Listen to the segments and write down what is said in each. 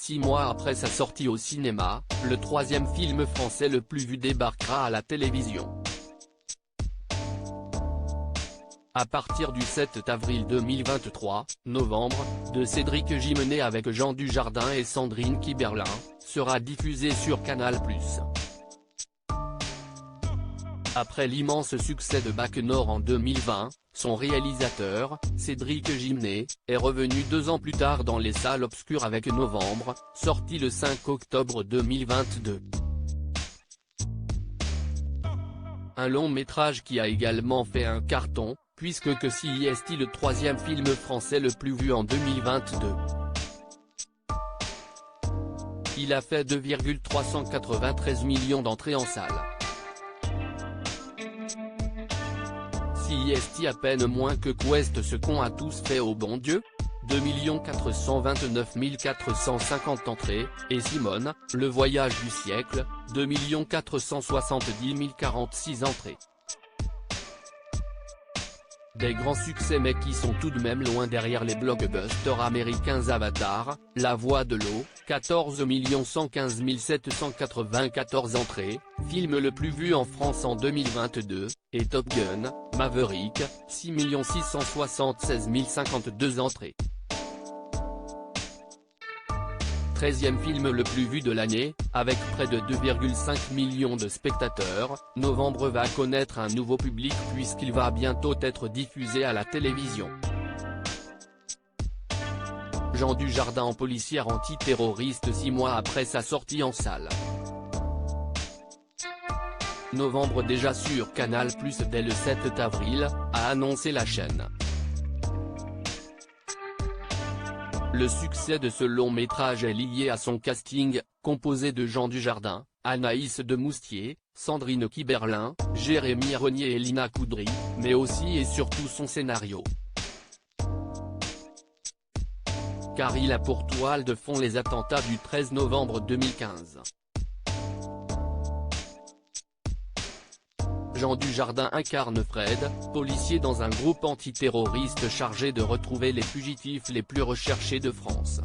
6 mois après sa sortie au cinéma, le troisième film français le plus vu débarquera à la télévision. À partir du 7 avril 2023, Novembre, de Cédric Gimnet avec Jean Dujardin et Sandrine Kiberlin, sera diffusé sur Canal+. Après l'immense succès de Bac Nord en 2020, son réalisateur, Cédric Gimnet, est revenu 2 ans plus tard dans les salles obscures avec Novembre, sorti le 5 octobre 2022. Un long métrage qui a également fait un carton, puisque que si est le troisième film français le plus vu en 2022. Il a fait 2,393 millions d'entrées en salle. Si est à peine moins que Quest ce qu'on a tous fait au bon Dieu, 2 429 450 entrées, et Simone, le voyage du siècle, 2 470 046 entrées. Des grands succès mais qui sont tout de même loin derrière les blockbusters américains Avatar, La Voix de l'eau, 14 115 794 entrées, film le plus vu en France en 2022, et Top Gun, Maverick, 6 676 052 entrées. 13e film le plus vu de l'année, avec près de 2,5 millions de spectateurs, Novembre va connaître un nouveau public puisqu'il va bientôt être diffusé à la télévision. Jean Dujardin en policière antiterroriste 6 mois après sa sortie en salle. Novembre déjà sur Canal+ dès le 7 avril, a annoncé la chaîne. Le succès de ce long métrage est lié à son casting, composé de Jean Dujardin, Anaïs de Moustier, Sandrine Kiberlin, Jérémy Renier et Lina Coudry, mais aussi et surtout son scénario. Car il a pour toile de fond les attentats du 13 novembre 2015. Jean Dujardin incarne Fred, policier dans un groupe antiterroriste chargé de retrouver les fugitifs les plus recherchés de France.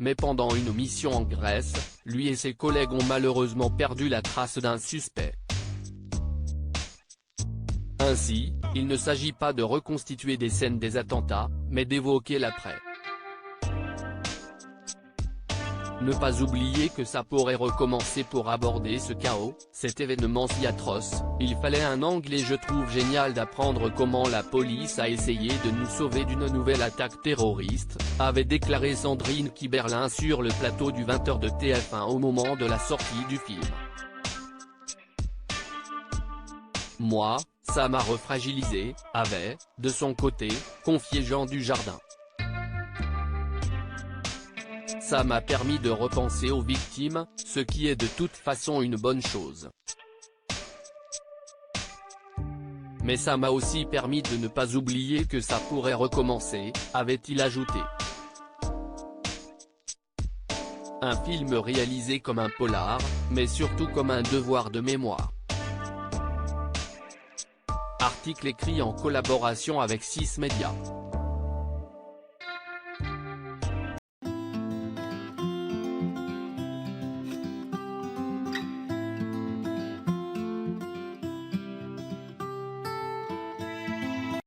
Mais pendant une mission en Grèce, lui et ses collègues ont malheureusement perdu la trace d'un suspect. Ainsi, il ne s'agit pas de reconstituer des scènes des attentats, mais d'évoquer l'après. Ne pas oublier que ça pourrait recommencer. Pour aborder ce chaos, cet événement si atroce, il fallait un angle et je trouve génial d'apprendre comment la police a essayé de nous sauver d'une nouvelle attaque terroriste, avait déclaré Sandrine Kiberlin sur le plateau du 20h de TF1 au moment de la sortie du film. Moi, ça m'a refragilisé, avait, de son côté, confié Jean Dujardin. Ça m'a permis de repenser aux victimes, ce qui est de toute façon une bonne chose. Mais ça m'a aussi permis de ne pas oublier que ça pourrait recommencer, avait-il ajouté. Un film réalisé comme un polar, mais surtout comme un devoir de mémoire. Article écrit en collaboration avec 6 Médias.